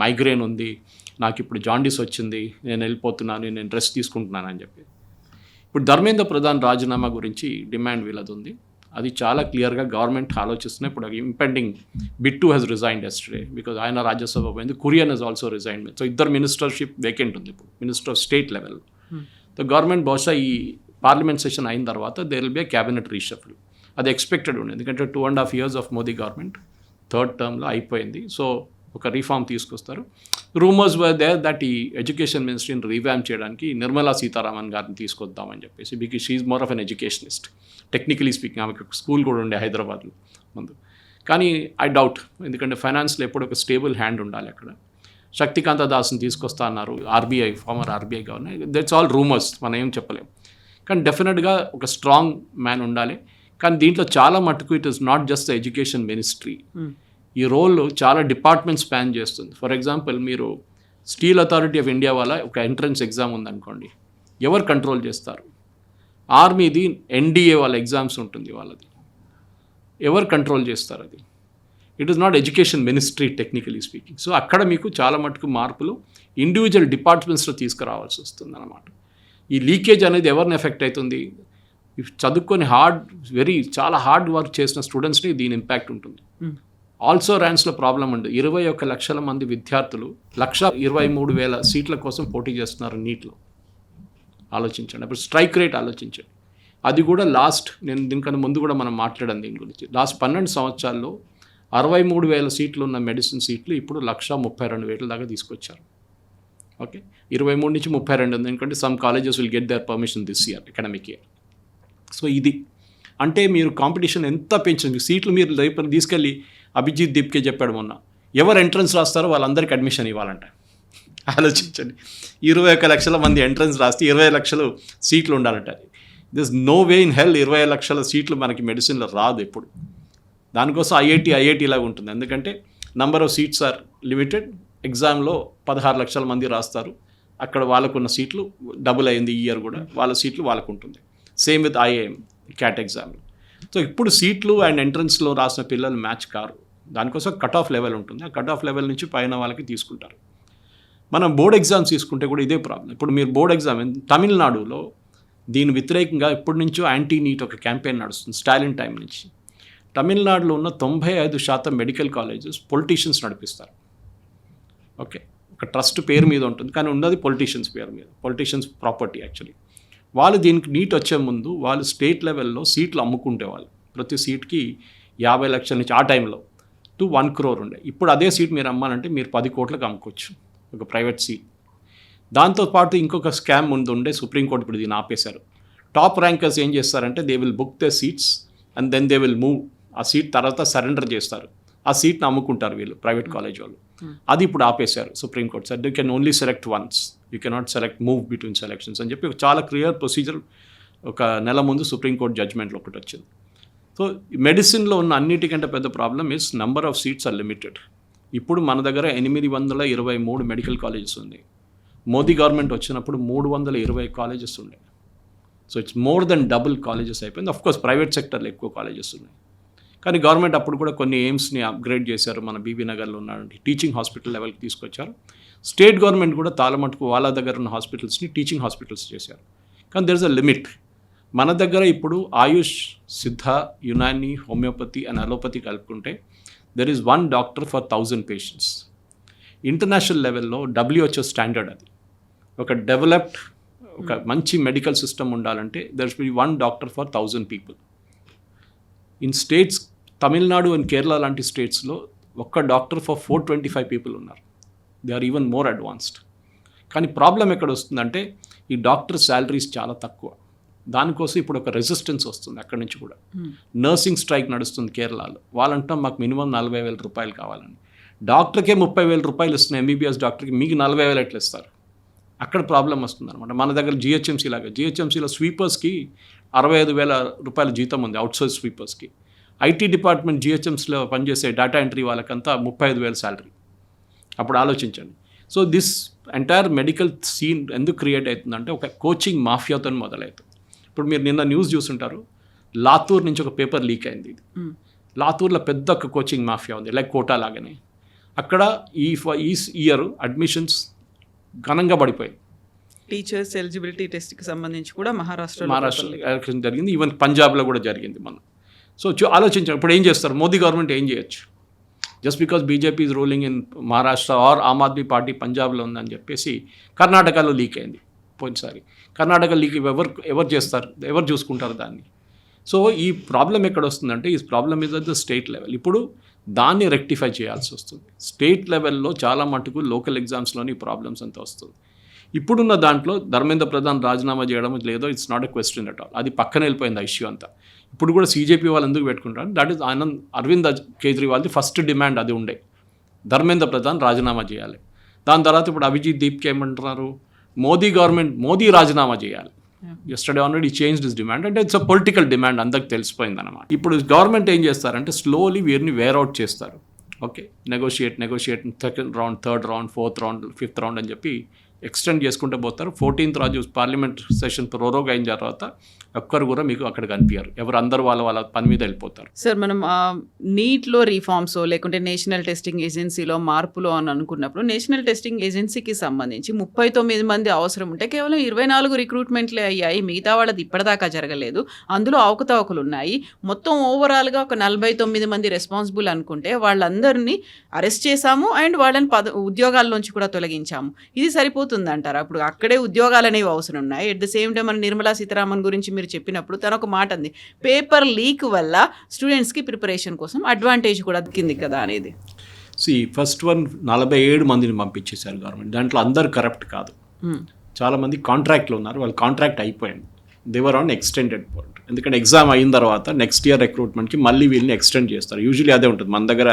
మైగ్రేన్ ఉంది, నాకు ఇప్పుడు జాండీస్ వచ్చింది, నేను వెళ్ళిపోతున్నాను, నేను రెస్ట్ తీసుకుంటున్నాను అని చెప్పి. ఇప్పుడు ధర్మేంద్ర ప్రధాన్ రాజీనామా గురించి డిమాండ్ వీళ్ళది ఉంది, అది చాలా క్లియర్గా గవర్నమెంట్ ఆలోచిస్తున్నాయి. ఇప్పుడు impending Bittu has resigned yesterday because ఆయన రాజ్యసభ పోయింది, Kurian has also resigned. So ఇద్దరు మినిస్టర్షిప్ వేకెంట్ ఉంది ఇప్పుడు, minister of state level. The government బహుశా ఈ పార్లమెంట్ సెషన్ అయిన తర్వాత there will be a cabinet reshuffle. అది ఎక్స్పెక్టెడ్ ఉంది, ఎందుకంటే 2.5 years of Modi government third టర్మ్లో అయిపోయింది. సో ఒక రీఫార్మ్ తీసుకొస్తారు. రూమర్స్ వర్ దేర్ దట్ ఈ ఎడ్యుకేషన్ మినిస్ట్రీని రీవ్యామ్ చేయడానికి నిర్మలా సీతారామన్ గారిని తీసుకొద్దామని చెప్పేసి, because she's more of an educationist. Technically speaking ఆమెకు స్కూల్ కూడా ఉండే హైదరాబాద్లో ముందు. కానీ ఐ డౌట్, ఎందుకంటే ఫైనాన్స్లో ఎప్పుడు ఒక స్టేబుల్ హ్యాండ్ ఉండాలి అక్కడ. శక్తికాంత దాస్ని తీసుకొస్తా అన్నారు, RBI, farmer RBI governor. That's all rumours, మనం ఏం చెప్పలేము. కానీ డెఫినెట్గా ఒక స్ట్రాంగ్ మ్యాన్ ఉండాలి. కానీ దీంట్లో చాలా మటుకు it is not just the education ministry. ఈ రోల్ చాలా డిపార్ట్మెంట్ స్పాన్ చేస్తుంది. ఫర్ ఎగ్జాంపుల్, మీరు స్టీల్ అథారిటీ ఆఫ్ ఇండియా వాళ్ళ ఒక ఎంట్రన్స్ ఎగ్జామ్ ఉందనుకోండి, ఎవరు కంట్రోల్ చేస్తారు? ఆర్మీది ఎన్డీఏ వాళ్ళ ఎగ్జామ్స్ ఉంటుంది, వాళ్ళది ఎవరు కంట్రోల్ చేస్తారు? అది it is not education ministry technically speaking. So అక్కడ మీకు చాలా మటుకు మార్పులు ఇండివిజువల్ డిపార్ట్మెంట్స్లో తీసుకురావాల్సి వస్తుంది అన్నమాట. ఈ లీకేజ్ అనేది ఎవరిని ఎఫెక్ట్ అవుతుంది? చదువుకొని చాలా హార్డ్ వర్క్ చేసిన స్టూడెంట్స్ని దీని ఇంపాక్ట్ ఉంటుంది. ఆల్సో ర్యాన్స్లో ప్రాబ్లం ఉంది. 21 లక్షల మంది విద్యార్థులు 1,23,000 సీట్ల కోసం పోటీ చేస్తున్నారు నీట్లో. ఆలోచించండి. అప్పుడు స్ట్రైక్ రేట్ ఆలోచించండి. అది కూడా నేను దీనికన్నా ముందు కూడా మనం మాట్లాడాం దీని గురించి. లాస్ట్ 12 సంవత్సరాల్లో 63,000 సీట్లు ఉన్న మెడిసిన్ సీట్లు ఇప్పుడు 1,32,000 దాకా తీసుకొచ్చారు. ఓకే, 23 నుంచి 32, ఎందుకంటే some colleges will get there permission this year, academic year. So ఇది అంటే మీరు కాంపిటీషన్ ఎంత పెంచింది. సీట్లు మీరు రేపు తీసుకెళ్ళి అభిజిత్ దీప్కే చెప్పాడు మొన్న, ఎవరు ఎంట్రన్స్ రాస్తారో వాళ్ళందరికీ అడ్మిషన్ ఇవ్వాలంట. ఆలోచించండి, 21 లక్షల మంది ఎంట్రన్స్ రాస్తే 20 లక్షలు సీట్లు ఉండాలంట. This no way in hell 20 లక్షల సీట్లు మనకి మెడిసిన్లో రాదు ఎప్పుడు. దానికోసం ఐఐటి లాగా ఉంటుంది, ఎందుకంటే number of seats are limited. ఎగ్జామ్లో 16 లక్షల మంది రాస్తారు, అక్కడ వాళ్ళకున్న సీట్లు డబుల్ అయింది ఈ ఇయర్ కూడా, వాళ్ళ సీట్లు వాళ్ళకు ఉంటుంది. సేమ్ విత్ ఐఐఎం క్యాట్ ఎగ్జామ్లు. సో ఇప్పుడు సీట్లు అండ్ ఎంట్రన్స్లో రాసిన పిల్లలు మ్యాచ్ కారు. దానికోసం కట్ ఆఫ్ లెవెల్ ఉంటుంది, ఆ కట్ ఆఫ్ లెవెల్ నుంచి పైన వాళ్ళకి తీసుకుంటారు. మనం బోర్డ్ ఎగ్జామ్స్ తీసుకుంటే కూడా ఇదే ప్రాబ్లం. ఇప్పుడు మీరు బోర్డ్ ఎగ్జామ్ తమిళనాడులో దీని వ్యతిరేకంగా ఇప్పటి నుంచో యాంటీ నీట్ ఒక క్యాంపెయిన్ నడుస్తుంది, స్టాలిన్ టైం నుంచి. తమిళనాడులో ఉన్న 95% మెడికల్ కాలేజెస్ పొలిటీషియన్స్ నడిపిస్తారు. ఓకే, ఒక ట్రస్ట్ పేరు మీద ఉంటుంది, కానీ ఉన్నది పొలిటీషియన్స్ పేరు మీద, పొలిటీషియన్స్ ప్రాపర్టీ యాక్చువల్లీ. వాళ్ళు దీనికి నీట్ వచ్చే ముందు వాళ్ళు స్టేట్ లెవెల్లో సీట్లు అమ్ముకుంటేవాళ్ళు. ప్రతి సీట్కి 50 లక్షల నుంచి ఆ టైంలో టు 1 crore ఉండే. ఇప్పుడు అదే సీట్ మీరు అమ్మాలంటే మీరు 10 కోట్లకు అమ్ముకోవచ్చు ఒక ప్రైవేట్ సీట్. దాంతోపాటు ఇంకొక స్కామ్ ఉండే, సుప్రీంకోర్టు ఇప్పుడు దీన్ని ఆపేశారు. టాప్ ర్యాంకర్స్ ఏం చేస్తారంటే they will book the seats and then they will move. ఆ సీట్ తర్వాత సరెండర్ చేస్తారు, ఆ సీట్ని అమ్ముకుంటారు వీళ్ళు ప్రైవేట్ కాలేజ్ వాళ్ళు. అది ఇప్పుడు ఆపేశారు supreme court. Sir you can only select once, you cannot select move between selections అని చెప్పి చాలా క్లియర్ ప్రొసీజర్ ఒక నెల ముందు సుప్రీంకోర్టు జడ్జ్మెంట్లో ఒకటి వచ్చింది. సో మెడిసిన్లో ఉన్న అన్నిటికంటే పెద్ద problem is number of seats are limited. ఇప్పుడు మన దగ్గర 823 మెడికల్ కాలేజెస్ ఉన్నాయి. మోదీ గవర్నమెంట్ వచ్చినప్పుడు 320 కాలేజెస్ ఉన్నాయి. So it's more than double colleges అయిపోయింది. అఫ్కోర్స్ ప్రైవేట్ సెక్టర్లో ఎక్కువ కాలేజెస్ ఉన్నాయి, కానీ గవర్నమెంట్ అప్పుడు కూడా కొన్ని ఎయిమ్స్ని అప్గ్రేడ్ చేశారు. మన బీబీ నగర్లో ఉన్న టీచింగ్ హాస్పిటల్ లెవెల్కి తీసుకొచ్చారు. స్టేట్ గవర్నమెంట్ కూడా చాలా మటుకు వాళ్ళ దగ్గర ఉన్న హాస్పిటల్స్ని టీచింగ్ హాస్పిటల్స్ చేశారు. కానీ దెర్ ఇస్ అ లిమిట్. మన దగ్గర ఇప్పుడు Ayush, Siddha, Unani, homeopathy and allopathy కలుపుకుంటే there is 1 doctor for 1,000 patients. International లెవెల్లో WHO స్టాండర్డ్ అది. ఒక డెవలప్డ్ ఒక మంచి మెడికల్ సిస్టమ్ ఉండాలంటే there should be 1 doctor for 1,000 people. In states Tamil Nadu and Kerala లాంటి స్టేట్స్లో ఒక్క డాక్టర్ ఫర్ 425 people ఉన్నారు. They are even more advanced. కానీ ప్రాబ్లం ఎక్కడ వస్తుందంటే ఈ డాక్టర్ శాలరీస్ చాలా తక్కువ. దానికోసం ఇప్పుడు ఒక రెసిస్టెన్స్ వస్తుంది అక్కడి నుంచి కూడా. నర్సింగ్ స్ట్రైక్ నడుస్తుంది కేరళలో. వాళ్ళంటాం మాకు మినిమం 40,000 రూపాయలు కావాలని. డాక్టర్కే 30,000 రూపాయలు ఇస్తున్నాయి, ఎంబీబీఎస్ డాక్టర్కి మీకు 40,000 ఎట్లా ఇస్తారు? అక్కడ ప్రాబ్లం వస్తుంది అనమాట. మన దగ్గర జిహెచ్ఎంసీ లాగా, జిహెచ్ఎంసీలో స్వీపర్స్కి 65,000 రూపాయల జీతం ఉంది, అవుట్సోర్స్ స్వీపర్స్కి. ఐటీ డిపార్ట్మెంట్ జిహెచ్ఎంసీలో పనిచేసే డేటా ఎంట్రీ వాళ్ళకంతా 35,000 శాలరీ. అప్పుడు ఆలోచించండి. So this entire medical scene ఎందుకు క్రియేట్ అవుతుందంటే ఒక కోచింగ్ మాఫియాతో మొదలవుతుంది. ఇప్పుడు మీరు నిన్న న్యూస్ చూసుంటారు, లాతూర్ నుంచి ఒక పేపర్ లీక్ అయింది. లాతూర్లో పెద్ద ఒక కోచింగ్ మాఫియా ఉంది, లైక్ కోటా లాగానే. అక్కడ ఈ ఇయర్ అడ్మిషన్స్ ఘనంగా పడిపోయింది. టీచర్స్ ఎలిజిబిలిటీ టెస్ట్కి సంబంధించి కూడా మహారాష్ట్రలో జరిగింది, ఈవెన్ పంజాబ్లో కూడా జరిగింది మనం. సో ఆలోచించారు ఇప్పుడు ఏం చేస్తారు, మోదీ గవర్నమెంట్ ఏం చేయొచ్చు? Just because BJP is ruling in Maharashtra or Aam Aadmi Party పంజాబ్లో ఉందని చెప్పేసి కర్ణాటకలో లీక్ అయింది. పోయినసారి. కర్ణాటక లీక్ ఎవరు చేస్తారు, ఎవరు చూసుకుంటారు దాన్ని? సో ఈ ప్రాబ్లం ఎక్కడ వస్తుందంటే ఈ problem is at the state level. ఇప్పుడు దాన్ని రెక్టిఫై చేయాల్సి వస్తుంది. స్టేట్ లెవెల్లో చాలా మటుకు లోకల్ ఎగ్జామ్స్లోని ప్రాబ్లమ్స్ అంతా వస్తుంది. ఇప్పుడున్న దాంట్లో ధర్మేంద్ర ప్రధాన్ రాజీనామా చేయడం లేదో it's not a question at all. అది పక్కన వెళ్ళిపోయింది ఆ ఇష్యూ అంతా. ఇప్పుడు కూడా సీజేపీ వాళ్ళు ఎందుకు పెట్టుకుంటారు, దట్ ఈస్ అరవింద్ కేజ్రీవాల్ది ఫస్ట్ డిమాండ్ అది ఉండే, ధర్మేంద్ర ప్రధాన్ రాజీనామా చేయాలి. దాని తర్వాత ఇప్పుడు అభిజిత్ దీప్కి ఏమంటున్నారు, మోదీ రాజీనామా చేయాలి. Yesterday already change this demand, అంటే ఇట్స్ అ పొలిటికల్ డిమాండ్, అందరికి తెలిసిపోయింది అనమాట. ఇప్పుడు గవర్నమెంట్ ఏం చేస్తారంటే స్లోలీ వీరిని వేర్అవుట్ చేస్తారు. Okay, negotiate second round, third round, fourth round, fifth round అని చెప్పి ఎక్స్టెండ్ చేసుకుంటూ పోతారు. 14th రోజు పార్లమెంట్ సెషన్ ప్రోరోగ్ అయిన తర్వాత ఒక్కరు కూడా మీకు అక్కడ కనిపించారు. ఎవరు అందరూ వాళ్ళ పని మీద వెళ్ళిపోతారు. సార్, మనం నీట్లో రీఫార్మ్స్ లేకుంటే నేషనల్ టెస్టింగ్ ఏజెన్సీలో మార్పులు అని అనుకున్నప్పుడు నేషనల్ టెస్టింగ్ ఏజెన్సీకి సంబంధించి 39 మంది అవసరం ఉంటే కేవలం 24 రిక్రూట్మెంట్లే అయ్యాయి. మిగతా వాళ్ళది ఇప్పటిదాకా జరగలేదు. అందులో అవకతవకలు ఉన్నాయి. మొత్తం ఓవరాల్గా ఒక 49 మంది రెస్పాన్సిబుల్ అనుకుంటే వాళ్ళందరినీ అరెస్ట్ చేశాము అండ్ వాళ్ళని ఉద్యోగాల్లోంచి కూడా తొలగించాము. ఇది సరిపోతుంది అంటారా? అప్పుడు అక్కడే ఉద్యోగాలు అనేవి అవసరం ఉన్నాయి. ఎట్ ద సేమ్ టైం మన నిర్మలా సీతారామన్ గురించి మీరు చెప్పినప్పుడు తను ఒక మాట అంది, పేపర్ లీక్ వల్ల స్టూడెంట్స్కి ప్రిపరేషన్ కోసం అడ్వాంటేజ్ కూడా దక్కింది కదా అనేది. ఫస్ట్ 47 మందిని పంపించేశారు గవర్నమెంట్. దాంట్లో అందరు కరప్ట్ కాదు, చాలామంది కాంట్రాక్ట్లో ఉన్నారు. వాళ్ళు కాంట్రాక్ట్ అయిపోయింది, దేవర్ ఆన్ ఎక్స్టెండెడ్ పాయింట్. ఎందుకంటే ఎగ్జామ్ అయిన తర్వాత నెక్స్ట్ ఇయర్ రిక్రూట్మెంట్కి మళ్ళీ వీళ్ళని ఎక్స్టెండ్ చేస్తారు. యూజువలీ అదే ఉంటుంది మన దగ్గర.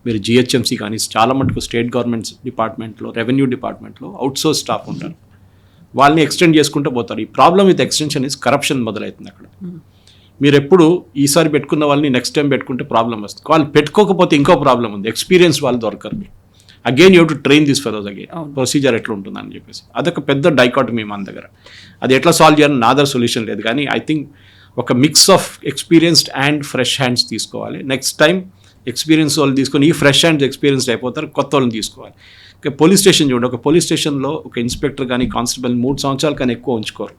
మీరు జిహెచ్ఎంసీ కానీ చాలా మటుకు స్టేట్ గవర్నమెంట్స్ డిపార్ట్మెంట్లో, రెవెన్యూ డిపార్ట్మెంట్లో అవుట్సోర్స్ స్టాఫ్ ఉంటారు, వాళ్ళని ఎక్స్టెండ్ చేసుకుంటూ పోతారు. ఈ problem with extension is corruption మొదలవుతుంది అక్కడ. మీరు ఎప్పుడు ఈసారి పెట్టుకున్న వాళ్ళని నెక్స్ట్ టైం పెట్టుకుంటే ప్రాబ్లం వస్తుంది. వాళ్ళు పెట్టుకోకపోతే ఇంకో ప్రాబ్లం ఉంది, ఎక్స్పీరియన్స్ వాళ్ళు దొరకరు. Again you to train this fellows again, procedure ఎట్లా ఉంటుందని చెప్పేసి అదొక పెద్ద డైకాటమీ మన దగ్గర. అది ఎట్లా సాల్వ్ చేయాలని నాదర్ సొల్యూషన్ లేదు. కానీ ఐ థింక్ ఒక mix of experienced and fresh hands తీసుకోవాలి. నెక్స్ట్ టైం ఎక్స్పీరియన్స్ వాళ్ళు తీసుకొని ఈ ఫ్రెష్ హ్యాండ్స్ ఎక్స్పీరియన్స్డ్ అయిపోతారు, కొత్త వాళ్ళని తీసుకోవాలి. పోలీస్ స్టేషన్ చూడండి, ఒక పోలీస్ స్టేషన్లో ఒక ఇన్స్పెక్టర్ కానీ కానిస్టేబుల్ 3 సంవత్సరాల కానీ ఎక్కువ ఉంచుకోరు.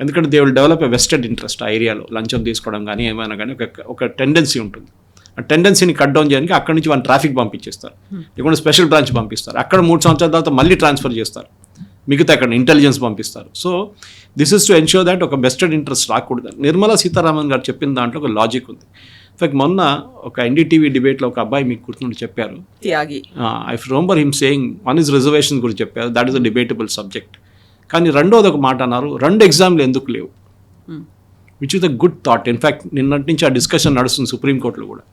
ఎందుకంటే they will develop a vested interest ఆ ఏరియాలో. లంచం తీసుకోవడం కానీ ఏమైనా కానీ ఒక టెండెన్సీ ఉంటుంది. ఆ టెండెన్సీని కట్ డౌన్ చేయడానికి అక్కడి నుంచి వాళ్ళు ట్రాఫిక్ పంపించేస్తారు, లేకుంటే స్పెషల్ బ్రాంచ్ పంపిస్తారు. అక్కడ 3 సంవత్సరాల తర్వాత మళ్ళీ ట్రాన్స్ఫర్ చేస్తారు, మిగతా అక్కడ ఇంటెలిజెన్స్ పంపిస్తారు. So this is to ensure that ఒక వెస్టెడ్ ఇంట్రెస్ట్ రాకూడదు. నిర్మలా సీతారామన్ గారు చెప్పిన దాంట్లో ఒక లాజిక్ ఉంది. ఇన్ఫాక్ట్ మొన్న ఒక ఎన్డీటీవీ డిబేట్లో ఒక అబ్బాయి మీకు గుర్తుండి చెప్పారు, Tyagi, I remember him saying one is reservation గురించి చెప్పారు, that is a debatable subject. కానీ రెండోది ఒక మాట అన్నారు, 2 ఎగ్జామ్లు ఎందుకు లేవు, which is a good thought. In fact నిన్నటి నుంచి ఆ డిస్కషన్ నడుస్తుంది సుప్రీంకోర్టులో కూడా,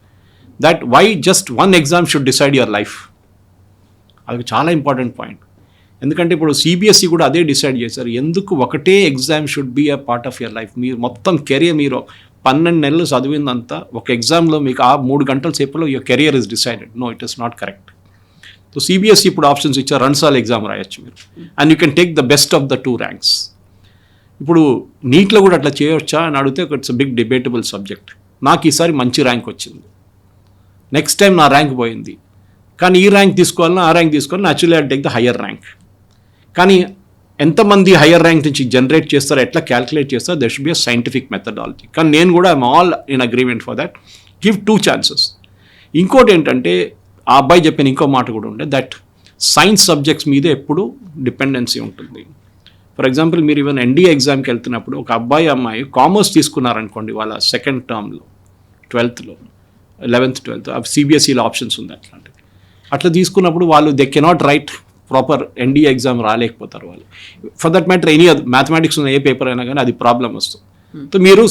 that why just 1 exam should decide your life. అది చాలా ఇంపార్టెంట్ పాయింట్. ఎందుకంటే ఇప్పుడు సిబిఎస్ఈ కూడా అదే డిసైడ్ చేశారు, ఎందుకు ఒకటే exam should be a part of your life. మీరు మొత్తం కెరియర్, మీరు 12 నెలలు చదివిందంతా ఒక ఎగ్జామ్లో మీకు ఆ 3 గంటల సేపులో your career is decided. No, it is not correct. So CBSE ఇప్పుడు ఆప్షన్స్ ఇచ్చారు, 2 సార్లు ఎగ్జామ్ రాయొచ్చు మీరు, and you can take the best of the 2 ranks. ఇప్పుడు నీట్లో కూడా అట్లా చేయవచ్చా అని అడిగితే ఇట్స్ బిగ్ డిబేటబుల్ సబ్జెక్ట్. నాకు ఈసారి మంచి ర్యాంక్ వచ్చింది, నెక్స్ట్ టైం నా ర్యాంక్ పోయింది, కానీ ఈ ర్యాంక్ తీసుకోవాలన్నా ఆ ర్యాంక్ తీసుకోవాలన్నా actually I take the higher rank. కానీ ఎంతమంది హయ్యర్ ర్యాంక్ నుంచి జనరేట్ చేస్తారో, ఎట్లా క్యాల్కులేట్ చేస్తారో, there should be a scientific methodology. కానీ నేను కూడా I'm all in agreement for that. Give 2 chances. ఇంకోటి ఏంటంటే ఆ అబ్బాయి చెప్పిన ఇంకో మాట కూడా ఉండే, దట్ సైన్స్ సబ్జెక్ట్స్ మీద ఎప్పుడు డిపెండెన్సీ ఉంటుంది. ఫర్ ఎగ్జాంపుల్ మీరు ఈవెన్ ఎన్డీఏ ఎగ్జామ్కి వెళ్తున్నప్పుడు ఒక అమ్మాయి కామర్స్ తీసుకున్నారనుకోండి, వాళ్ళ సెకండ్ టర్మ్లో 12th 11th 12th సిబిఎస్ఈలో ఆప్షన్స్ ఉంది అట్లాంటివి. అట్లా తీసుకున్నప్పుడు వాళ్ళు they cannot write proper NDA exam రాలేకపోతారు వాళ్ళు. For that matter any other mathematics ఉన్న ఏ పేపర్ అయినా కానీ అది ప్రాబ్లం వస్తుంది. సో మీరు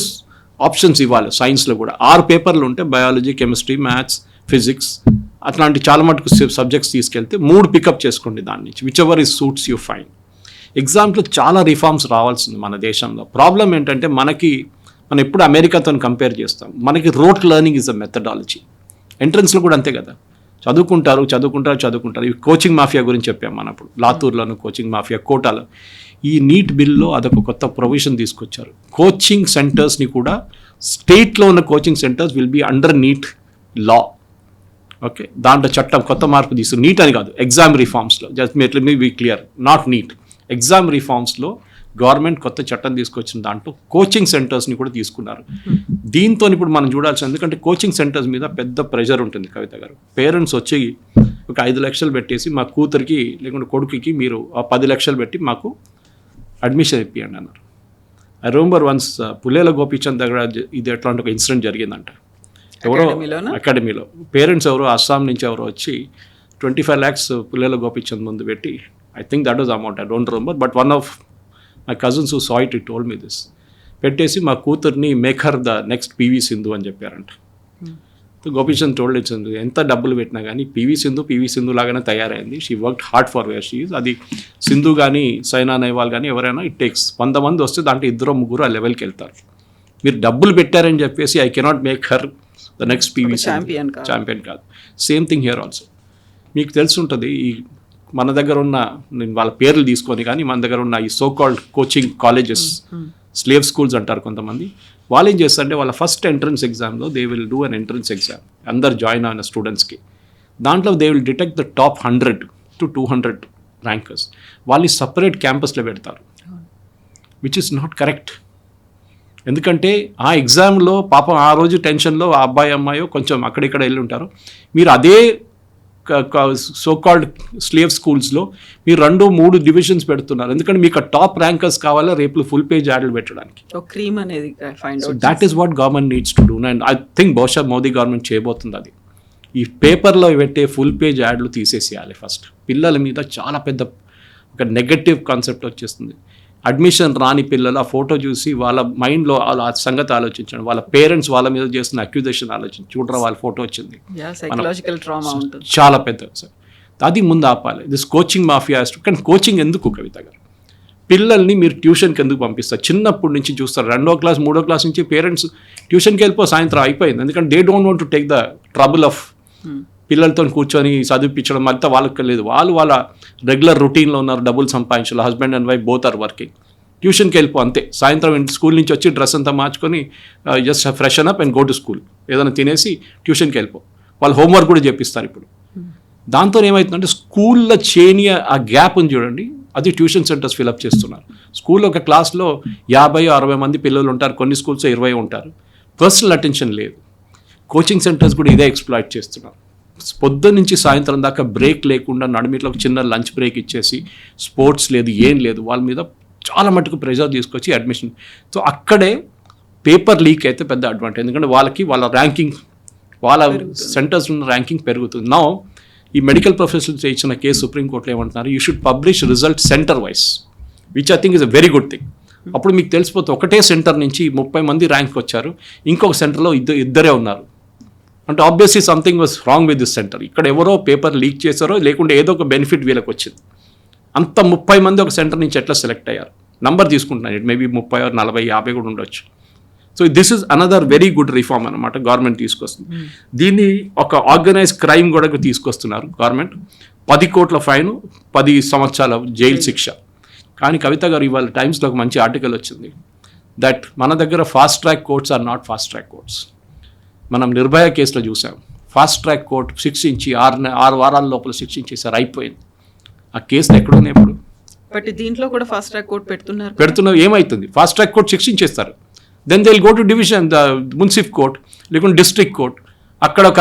ఆప్షన్స్ ఇవ్వాలి. సైన్స్లో కూడా 6 పేపర్లు ఉంటే బయాలజీ, కెమిస్ట్రీ, మ్యాథ్స్, ఫిజిక్స్ అట్లాంటి చాలా మటుకు సబ్జెక్ట్స్ తీసుకెళ్తే 3 పికప్ చేసుకోండి దాని నుంచి, which ever is suits you fine. ఎగ్జామ్లో చాలా రిఫార్మ్స్ రావాల్సింది మన దేశంలో. ప్రాబ్లం ఏంటంటే మనం ఎప్పుడు అమెరికాతో కంపేర్ చేస్తాం. మనకి rote learning is a methodology. ఎంట్రన్స్లో కూడా అంతే కదా, చదువుకుంటారు. ఈ కోచింగ్ మాఫియా గురించి చెప్పాం మనం అప్పుడు, లాతూర్లోను కోచింగ్ మాఫియా, కోటాలో. ఈ నీట్ బిల్లో అదొక కొత్త ప్రొవిజన్ తీసుకొచ్చారు. కోచింగ్ సెంటర్స్ని కూడా, స్టేట్లో ఉన్న coaching centres will be under NEET law. Okay, దాంట్లో చట్టం కొత్త మార్పు తీసుకు, నీట్ అని కాదు, ఎగ్జామ్ రిఫార్మ్స్లో, just me be clear, not NEET, exam రిఫార్మ్స్లో గవర్నమెంట్ కొత్త చట్టం తీసుకొచ్చిన దాంట్లో కోచింగ్ సెంటర్స్ని కూడా తీసుకున్నారు. దీంతో ఇప్పుడు మనం చూడాల్సింది, ఎందుకంటే కోచింగ్ సెంటర్స్ మీద పెద్ద ప్రెషర్ ఉంటుంది కవిత గారు. పేరెంట్స్ వచ్చి ఒక 5 లక్షలు పెట్టేసి మా కూతురికి లేకుంటే కొడుకుకి మీరు ఆ 10 లక్షలు పెట్టి మాకు అడ్మిషన్ ఇప్పియండి అన్నారు. ఐ రిమెంబర్ వన్స్ పుల్లేల గోపీచంద్ దగ్గర ఇది ఎట్లాంటి ఒక ఇన్సిడెంట్ జరిగిందంట. ఎవరో అకాడమీలో పేరెంట్స్ ఎవరో అస్సాం నుంచి ఎవరో వచ్చి 25 lakhs పుల్లేల గోపీచంద్ ముందు పెట్టి, I think that was amount, I don't remember, but one of my cousins who saw it told me this. పెట్టేసి మా కూతుర్ని maker the next PV Sindhu అని చెప్పారంట. గోపీచంద్ టోల్డ్ ఇట్స్ ఎంత డబ్బులు పెట్టినా కానీ పివి సింధు లాగానే తయారైంది. She worked hard for where she is. అది సింధు కానీ సైనా నెహ్వాల్ కానీ ఎవరైనా ఇట్ టేక్స్ 100 మంది వస్తే దాంట్లో 2-3 ఆ లెవెల్కి వెళ్తారు. మీరు డబ్బులు పెట్టారని చెప్పేసి I cannot make her the next PV champion కాదు. Same thing here also. మీకు తెలిసి ఉంటుంది, ఈ మన దగ్గర ఉన్న, నేను వాళ్ళ పేర్లు తీసుకొని కానీ మన దగ్గర ఉన్న ఈ so called coaching colleges, slave schools అంటారు కొంతమంది, వాళ్ళు ఏం చేస్తారంటే వాళ్ళ ఫస్ట్ ఎంట్రన్స్ ఎగ్జామ్లో they will do an entrance exam అందరు జాయిన్ అయిన స్టూడెంట్స్కి. దాంట్లో they will detect the top 100 to 200 rankers. వాళ్ళని సపరేట్ క్యాంపస్లో పెడతారు, విచ్ ఇస్ నాట్ కరెక్ట్. ఎందుకంటే ఆ ఎగ్జామ్లో పాపం ఆ రోజు టెన్షన్లో ఆ అబ్బాయి అమ్మాయో కొంచెం అక్కడిక్కడ వెళ్ళి ఉంటారు. మీరు అదే సో కాల్డ్ స్లేవ్ స్కూల్స్లో మీరు 2-3 డివిజన్స్ పెడుతున్నారు. ఎందుకంటే మీకు టాప్ ర్యాంకర్స్ కావాలా రేపు ఫుల్ పేజ్ యాడ్లు పెట్టడానికి. That is what government needs to do. And I think బహుశా మోదీ గవర్నమెంట్ చేయబోతుంది అది. ఈ పేపర్లో పెట్టే ఫుల్ పేజ్ యాడ్లు తీసేసేయాలి ఫస్ట్. పిల్లల మీద చాలా పెద్ద ఒక నెగటివ్ కాన్సెప్ట్ వచ్చేస్తుంది. అడ్మిషన్ రాని పిల్లలు ఆ ఫోటో చూసి వాళ్ళ మైండ్లో వాళ్ళ సంగతి ఆలోచించండి. వాళ్ళ పేరెంట్స్ వాళ్ళ మీద చేస్తున్న అక్యూజేషన్ ఆలోచించి చూడరా వాళ్ళ ఫోటో వచ్చింది, చాలా పెద్ద సార్. అది ముందు ఆపాలి. This coaching mafia. కానీ కోచింగ్ ఎందుకు కవిత గారు? పిల్లల్ని మీరు ట్యూషన్కి ఎందుకు పంపిస్తారు? చిన్నప్పటి నుంచి చూస్తారు, 2వ క్లాస్ 3వ క్లాస్ నుంచి పేరెంట్స్ ట్యూషన్కి వెళ్ళిపో సాయంత్రం అయిపోయింది. ఎందుకంటే they don't want to take the trouble of పిల్లలతో కూర్చొని చదివించడం అంతా వాళ్ళకి లేదు. వాళ్ళ రెగ్యులర్ రొటీన్లో ఉన్నారు, డబ్బులు సంపాదించాలి, husband and wife both are working. ట్యూషన్కి వెళ్ళిపో అంతే. సాయంత్రం స్కూల్ నుంచి వచ్చి డ్రెస్ అంతా మార్చుకొని just freshen up and go to school, ఏదైనా తినేసి ట్యూషన్కి వెళ్ళిపో. వాళ్ళు హోంవర్క్ కూడా చేపిస్తారు ఇప్పుడు. దాంతో ఏమవుతుందంటే స్కూల్లో చేయని ఆ గ్యాప్ ఉంది చూడండి, అది ట్యూషన్ సెంటర్స్ ఫిలప్ చేస్తున్నారు. స్కూల్లో ఒక క్లాస్లో 50-60 మంది పిల్లలు ఉంటారు, కొన్ని స్కూల్స్లో 20 ఉంటారు. పర్సనల్ అటెన్షన్ లేదు. కోచింగ్ సెంటర్స్ కూడా ఇదే ఎక్స్ప్లాయిట్ చేస్తున్నారు. పొద్దున్న నుంచి సాయంత్రం దాకా బ్రేక్ లేకుండా నడిమిట్లో ఒక చిన్న లంచ్ బ్రేక్ ఇచ్చేసి స్పోర్ట్స్ లేదు, ఏం లేదు. వాళ్ళ మీద చాలా మటుకు ప్రెషర్ తీసుకొచ్చి అడ్మిషన్. సో అక్కడే పేపర్ లీక్ అయితే పెద్ద అడ్వాంటేజ్. ఎందుకంటే వాళ్ళ ర్యాంకింగ్, వాళ్ళ సెంటర్స్ ఉన్న ర్యాంకింగ్ పెరుగుతుంది. నా ఈ మెడికల్ ప్రొఫెషనల్స్ ఇచ్చిన కేసు సుప్రీంకోర్టులో ఏమంటున్నారు, you should publish result centre wise, which I think is a very good thing. అప్పుడు మీకు తెలిసిపోతే ఒకటే సెంటర్ నుంచి 30 మంది ర్యాంక్ వచ్చారు, ఇంకొక సెంటర్లో ఇద్దరే ఉన్నారు అంటే obviously something was wrong with this centre. ఇక్కడ ఎవరో పేపర్ లీక్ చేశారో లేకుంటే ఏదో ఒక బెనిఫిట్ వీళ్ళకి వచ్చింది. అంత 30 మంది ఒక సెంటర్ నుంచి ఎట్లా సెలెక్ట్ అయ్యారు? నంబర్ తీసుకుంటున్నాను, ఇట్ మేబీ 30 or 40, 50 కూడా ఉండొచ్చు. So this is another very good reform అనమాట గవర్నమెంట్ తీసుకొస్తుంది. దీన్ని ఒక ఆర్గనైజ్ క్రైమ్ కూడా తీసుకొస్తున్నారు గవర్నమెంట్. 10 కోట్ల ఫైన్, 10 సంవత్సరాల జైలు శిక్ష. కానీ కవిత గారు ఇవాళ టైమ్స్లో ఒక మంచి ఆర్టికల్ వచ్చింది దట్ మన దగ్గర fast track courts are not fast track courts. మనం నిర్భయ కేసులో చూసాం, ఫాస్ట్ ట్రాక్ కోర్ట్ శిక్షించి 6 వారాల లోపల శిక్షించేసారు, అయిపోయింది. ఆ కేసులు ఎక్కడున్నాయి ఇప్పుడు? బట్ దీంట్లో కూడా ఫాస్ట్ ట్రాక్ కోర్ట్ పెడుతున్నారు. ఏమవుతుంది? ఫాస్ట్ ట్రాక్ కోర్ట్ శిక్షించేస్తారు, then they will go to division, the munsif court లేకుంటే డిస్ట్రిక్ట్ కోర్ట్, అక్కడ ఒక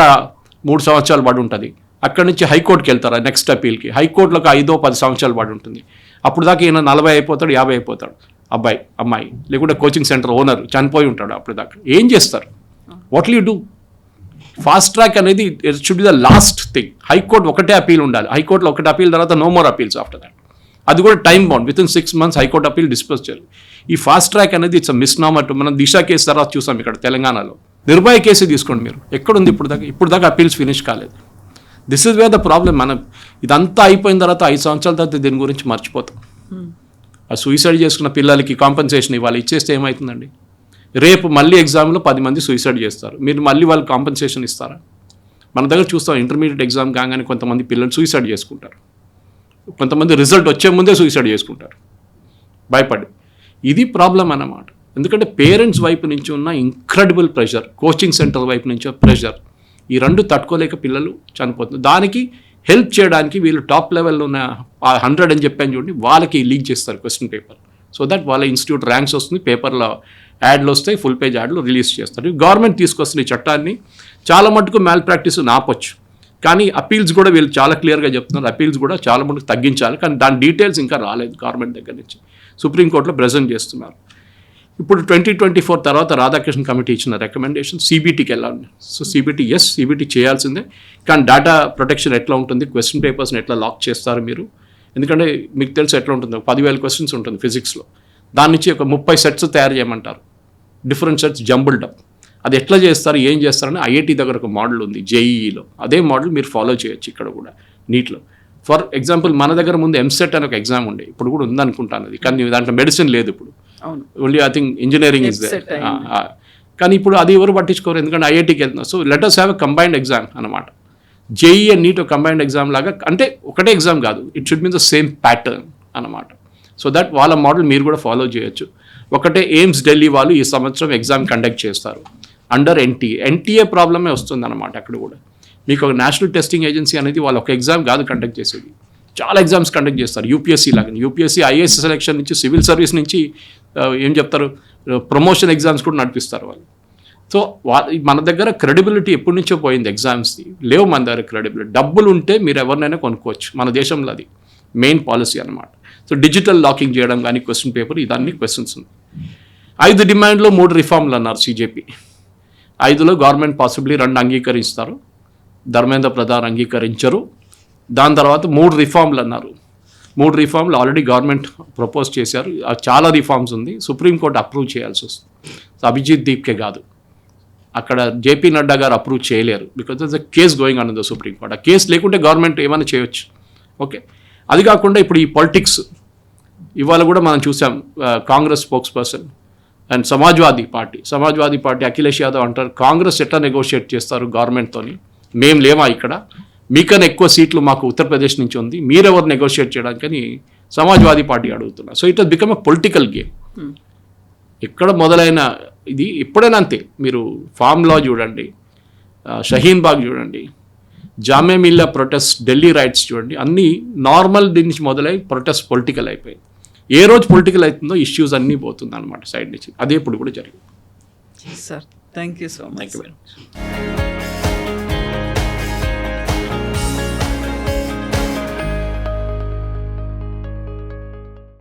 3 సంవత్సరాలు పడి ఉంటుంది. అక్కడ నుంచి హైకోర్టుకి వెళ్తారు నెక్స్ట్ అపీల్కి. హైకోర్టులో ఒక 5-10 సంవత్సరాలు పడి ఉంటుంది. అప్పుడు దాకా ఈయన 40 అయిపోతాడు, 50 అయిపోతాడు అబ్బాయి అమ్మాయి, లేకుంటే కోచింగ్ సెంటర్ ఓనర్ చనిపోయి ఉంటాడు. అప్పుడు దాకా ఏం చేస్తారు? What will you do? Fast track అనేది it should be the last thing. High court ఒకటే అపీల్ ఉండాలి. హైకోర్టులో ఒకటి అపీల్ తర్వాత no more appeals after that. అది కూడా time bound, within 6 months high court appeal dispose చేయాలి. ఈ ఫాస్ట్ ట్రాక్ అనేది ఇట్స్ మిస్నామర్. మనం దిశ కేసు తర్వాత చూసాం ఇక్కడ తెలంగాణలో. నిర్భయ కేసు తీసుకోండి మీరు, ఎక్కడుంది ఇప్పుడు దాకా అపీల్స్ ఫినిష్ కాలేదు. This is where the problem. మనం ఇదంతా అయిపోయిన తర్వాత 5 సంవత్సరాల తర్వాత దీని గురించి మర్చిపోతాం. ఆ సూసైడ్ చేసుకున్న పిల్లలకి కాంపెన్సేషన్ ఇవ్వాలి, ఇచ్చేస్తే ఏమవుతుందండి? రేపు మళ్ళీ ఎగ్జామ్లో 10 మంది సూసైడ్ చేస్తారు, మీరు మళ్ళీ వాళ్ళకి కాంపెన్సేషన్ ఇస్తారా? మన దగ్గర చూస్తాం, ఇంటర్మీడియట్ ఎగ్జామ్ కాగానే కొంతమంది పిల్లలు సూసైడ్ చేసుకుంటారు, కొంతమంది రిజల్ట్ వచ్చే ముందే సూసైడ్ చేసుకుంటారు భయపడి. ఇది ప్రాబ్లం అన్నమాట. ఎందుకంటే పేరెంట్స్ వైపు నుంచి ఉన్న ఇంక్రెడిబుల్ ప్రెషర్, కోచింగ్ సెంటర్ వైపు నుంచి ప్రెషర్, ఈ 2 తట్టుకోలేక పిల్లలు చనిపోతున్నారు. దానికి హెల్ప్ చేయడానికి వీళ్ళు టాప్ లెవెల్లో ఉన్న 100 అని చెప్పాను చూడండి, వాళ్ళకి లీక్ చేస్తారు క్వశ్చన్ పేపర్. సో దట్ వాళ్ళ ఇన్స్టిట్యూట్ ర్యాంక్స్ వస్తుంది, పేపర్లో యాడ్లు వస్తాయి, ఫుల్ పేజ్ యాడ్లు రిలీజ్ చేస్తారు. గవర్నమెంట్ తీసుకొస్తున్న ఈ చట్టాన్ని చాలా మటుకు మ్యాల్ ప్రాక్టీస్ ఆపొచ్చు. కానీ అపీల్స్ కూడా వీళ్ళు చాలా క్లియర్గా చెప్తున్నారు, అపీల్స్ కూడా చాలా మటుకు తగ్గించాలి. కానీ దాని డీటెయిల్స్ ఇంకా రాలేదు గవర్నమెంట్ దగ్గర నుంచి. సుప్రీంకోర్టులో ప్రెజెంట్ చేస్తున్నారు. ఇప్పుడు 2024 తర్వాత రాధాకృష్ణ కమిటీ ఇచ్చిన రికమెండేషన్ సిబిటీకి వెళ్ళాలి. సో సిబిటీ చేయాల్సిందే, కానీ డేటా ప్రొటెక్షన్ ఎట్లా ఉంటుంది, క్వశ్చన్ పేపర్స్ని ఎట్లా లాక్ చేస్తారు మీరు, ఎందుకంటే మీకు తెలుసు ఎట్లా ఉంటుందో 10,000 క్వశ్చన్స్ ఉంటుంది ఫిజిక్స్లో, దాని నుంచి ఒక 30 సెట్స్ తయారు చేయమంటారు, డిఫరెంట్ సెట్స్ జంబుల్డ్ అప్. అది ఎట్లా చేస్తారు, ఏం చేస్తారని ఐఐటి దగ్గర ఒక మోడల్ ఉంది జేఈఈలో, అదే మోడల్ మీరు ఫాలో చేయొచ్చు ఇక్కడ కూడా నీట్లో. ఫర్ ఎగ్జాంపుల్ మన దగ్గర ముందు ఎంసెట్ అని ఒక ఎగ్జామ్ ఉండే, ఇప్పుడు కూడా ఉందనుకుంటాను అది, కానీ దాంట్లో మెడిసిన్ లేదు ఇప్పుడు, only I think engineering is they. కానీ ఇప్పుడు అది ఎవరు పట్టించుకోరు, ఎందుకంటే ఐఐటికి వెళ్తున్నారు. So let us have a combined exam అనమాట. JEE and NEET combined exam లాగా, అంటే ఒకటే ఎగ్జామ్ కాదు, it should mean the same pattern అనమాట. సో దట్ వాళ్ళ మోడల్ మీరు కూడా ఫాలో చేయొచ్చు. ఒకటే ఎయిమ్స్ ఢిల్లీ వాళ్ళు ఈ సంవత్సరం ఎగ్జామ్ కండక్ట్ చేస్తారు అండర్ ఎన్టీఏ ప్రాబ్లమే వస్తుంది అనమాట. అక్కడ కూడా మీకు ఒక నేషనల్ టెస్టింగ్ ఏజెన్సీ అనేది వాళ్ళు ఒక ఎగ్జామ్ కాదు కండక్ట్ చేసేది, చాలా ఎగ్జామ్స్ కండక్ట్ చేస్తారు. యూపీఎస్సీ లాగా, యూపీఎస్సీ ఐఏఎస్ సెలెక్షన్ నుంచి సివిల్ సర్వీస్ నుంచి ఏం చెప్తారు, ప్రమోషన్ ఎగ్జామ్స్ కూడా నడిపిస్తారు వాళ్ళు. సో మన దగ్గర క్రెడిబిలిటీ ఎప్పటి నుంచో పోయింది, ఎగ్జామ్స్ది లేవు మన దగ్గర క్రెడిబిలిటీ. డబ్బులు ఉంటే మీరు ఎవరినైనా కొనుక్కోవచ్చు, మన దేశంలో అది మెయిన్ పాలసీ అనమాట. సో డిజిటల్ లాకింగ్ చేయడం కానీ క్వశ్చన్ పేపర్, ఇదన్నీ క్వశ్చన్స్ ఉంది. 5 డిమాండ్లో 3 రిఫార్మ్లు అన్నారు సిజేపీ. 5లో గవర్నమెంట్ పాసిబ్లీ 2 అంగీకరిస్తారు, ధర్మేంద్ర ప్రధాన్ అంగీకరించరు. దాని తర్వాత 3 రిఫార్మ్లు అన్నారు. 3 రిఫార్మ్లు ఆల్రెడీ గవర్నమెంట్ ప్రపోజ్ చేశారు. చాలా రిఫార్మ్స్ ఉంది, సుప్రీంకోర్టు అప్రూవ్ చేయాల్సి వస్తుంది. అభిజిత్ దీప్కే కాదు, అక్కడ జేపీ నడ్డా గారు అప్రూవ్ చేయలేరు, because there is a case going on in the Supreme Court. ఆ కేసు లేకుంటే గవర్నమెంట్ ఏమైనా చేయొచ్చు. ఓకే, అది కాకుండా ఇప్పుడు ఈ పాలిటిక్స్ ఇవాళ కూడా మనం చూసాం, Congress spokes person and Samajwadi party Akhilesh Yadav అంటారు, కాంగ్రెస్ ఎట్లా నెగోషియేట్ చేస్తారు గవర్నమెంట్తోని, మేము లేమా ఇక్కడ, మీకన్నా ఎక్కువ సీట్లు మాకు ఉత్తరప్రదేశ్ నుంచి ఉంది, మీరెవరు నెగోషియేట్ చేయడానికని సమాజ్వాదీ పార్టీ అడుగుతున్నారు. So it has become a political game. ఎక్కడ మొదలైన ఇది ఎప్పుడైనా అంతే, మీరు ఫామ్ లా చూడండి, షహీన్ బాగ్ చూడండి, జామే మిల్లా ప్రొటెస్ట్, ఢిల్లీ రైట్స్ చూడండి, అన్నీ నార్మల్ దీని నుంచి మొదలై ప్రొటెస్ట్ పొలిటికల్ అయిపోయింది. ఏ రోజు పొలిటికల్ అవుతుందో ఇష్యూస్ అన్నీ పోతుంది అనమాట సైడ్ నుంచి. అదే ఇప్పుడు కూడా జరిగింది. Sir, thank you so much. Thank you very much.